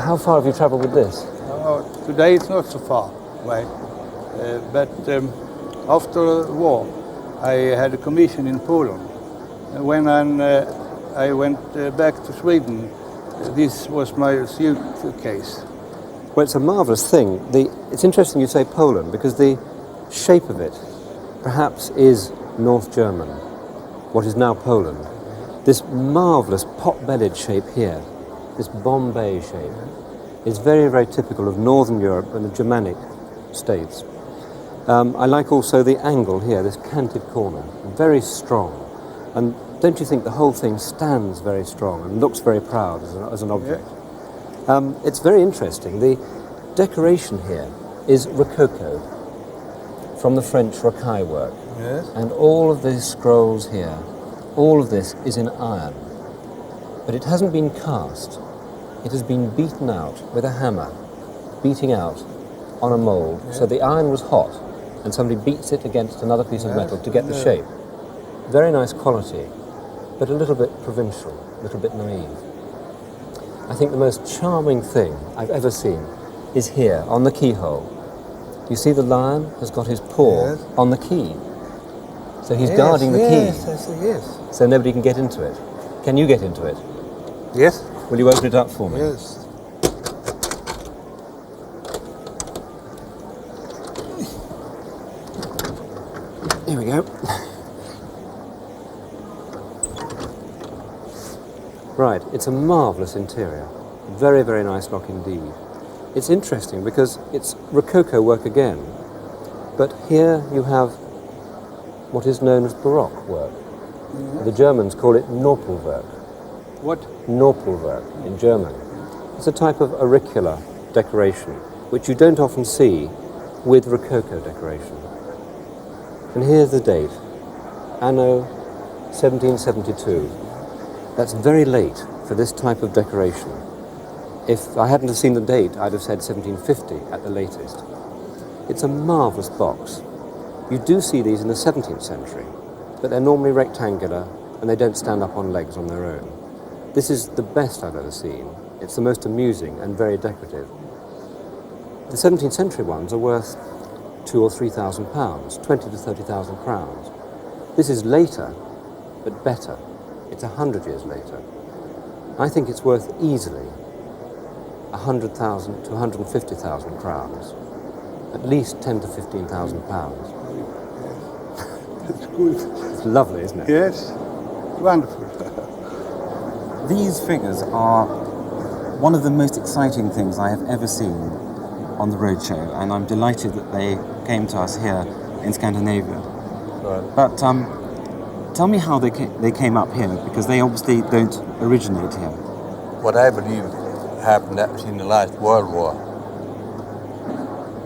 How far have you travelled with this? Today it's not so far away, but after the war I had a commission in Poland. And when I went back to Sweden, this was my suitcase. Well, it's a marvellous thing. It's interesting you say Poland, because the shape of it perhaps is North German, what is now Poland. This marvellous pot-bellied shape here, this Bombay shape, is very, very typical of Northern Europe and the Germanic states. I like also the angle here, this canted corner, very strong. And don't you think the whole thing stands very strong and looks very proud as an object? Yeah. It's very interesting. The decoration here is Rococo, from the French rocaille work. Yes. And all of these scrolls here, all of this is in iron. But it hasn't been cast. It has been beaten out with a hammer, beating out on a mould. Yeah. So the iron was hot, and somebody beats it against another piece of metal to get the shape. Very nice quality, but a little bit provincial, a little bit naive. I think the most charming thing I've ever seen is here, on the keyhole. You see the lion has got his paw on the key. So he's guarding the key. Yes. So nobody can get into it. Can you get into it? Yes. Will you open it up for me? Yes. Here we go. Right, it's a marvellous interior. Very, very nice lock indeed. It's interesting because it's Rococo work again, but here you have what is known as Baroque work. Mm-hmm. The Germans call it Knorpelwerk. What? Knorpelwerk in German. It's a type of auricular decoration which you don't often see with Rococo decoration. And here's the date, Anno 1772. That's very late for this type of decoration. If I hadn't have seen the date, I'd have said 1750 at the latest. It's a marvellous box. You do see these in the 17th century, but they're normally rectangular and they don't stand up on legs on their own. This is the best I've ever seen. It's the most amusing and very decorative. The 17th century ones are worth £2,000 or £3,000, 20 to 30,000 crowns. This is later, but better. It's 100 years later. I think it's worth easily 100,000 to 150,000 crowns, at least 10 to 15,000 pounds. It's good. It's lovely, isn't it? Yes, wonderful. These figures are one of the most exciting things I have ever seen on the roadshow, and I'm delighted that they came to us here in Scandinavia. Right. But tell me how they came up here, because they obviously don't originate here. What I believe happened in the last World War.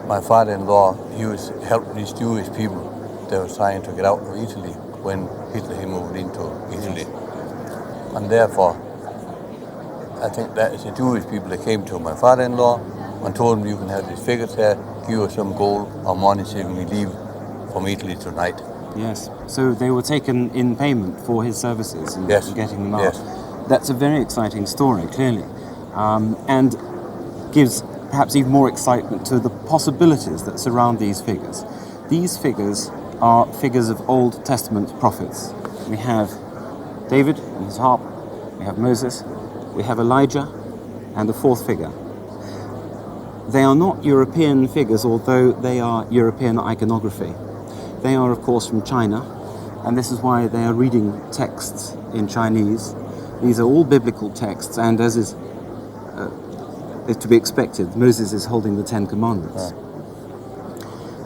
My father-in-law, he was helping these Jewish people that were trying to get out of Italy when Hitler moved into Italy. And therefore, I think that is the Jewish people that came to my father-in-law and told him, you can have these figures here, give us some gold or money so we leave from Italy tonight. Yes, so they were taken in payment for his services in getting them out. Yes. That's a very exciting story, clearly, and gives perhaps even more excitement to the possibilities that surround these figures. These figures are figures of Old Testament prophets. We have David and his harp, we have Moses, we have Elijah, and the fourth figure. They are not European figures, although they are European iconography. They are, of course, from China, and this is why they are reading texts in Chinese. These are all biblical texts, and as is to be expected, Moses is holding the Ten Commandments.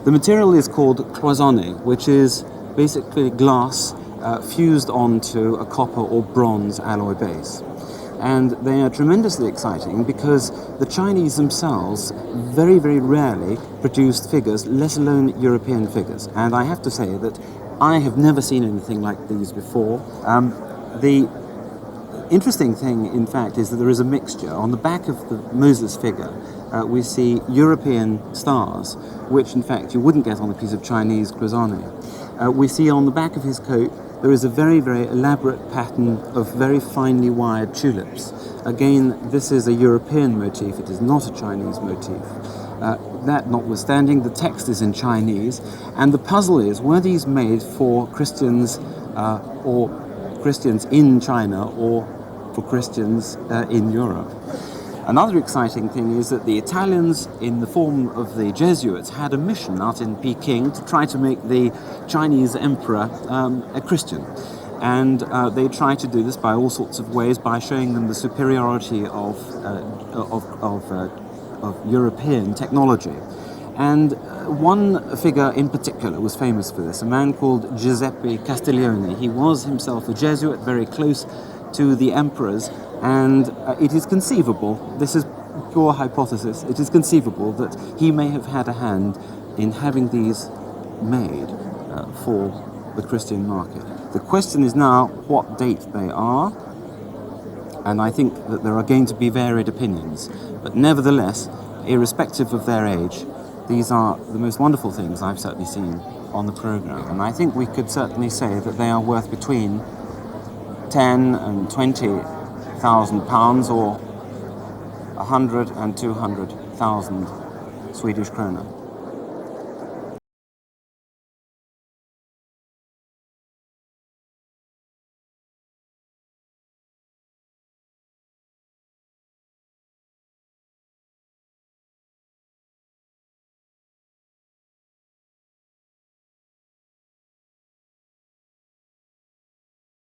The material is called cloisonné, which is basically glass fused onto a copper or bronze alloy base. And they are tremendously exciting because the Chinese themselves very, very rarely produced figures, let alone European figures. And I have to say that I have never seen anything like these before. The interesting thing, in fact, is that there is a mixture. On the back of the Moses figure, we see European stars, which in fact you wouldn't get on a piece of Chinese cloisonné. We see on the back of his coat there is a very, very elaborate pattern of very finely wired tulips. Again, this is a European motif, it is not a Chinese motif. That notwithstanding, the text is in Chinese, and the puzzle is, were these made for Christians or Christians in China or for Christians in Europe? Another exciting thing is that the Italians, in the form of the Jesuits, had a mission out in Peking to try to make the Chinese emperor a Christian. And they tried to do this by all sorts of ways, by showing them the superiority of European technology. And one figure in particular was famous for this, a man called Giuseppe Castiglione. He was himself a Jesuit, very close to the emperors, and it is conceivable, this is pure hypothesis, it is conceivable that he may have had a hand in having these made for the Christian market. The question is now what date they are, and I think that there are going to be varied opinions, but nevertheless, irrespective of their age, these are the most wonderful things I've certainly seen on the programme, and I think we could certainly say that they are worth between 10 and 20,000 pounds or 100 and 200,000 Swedish krona.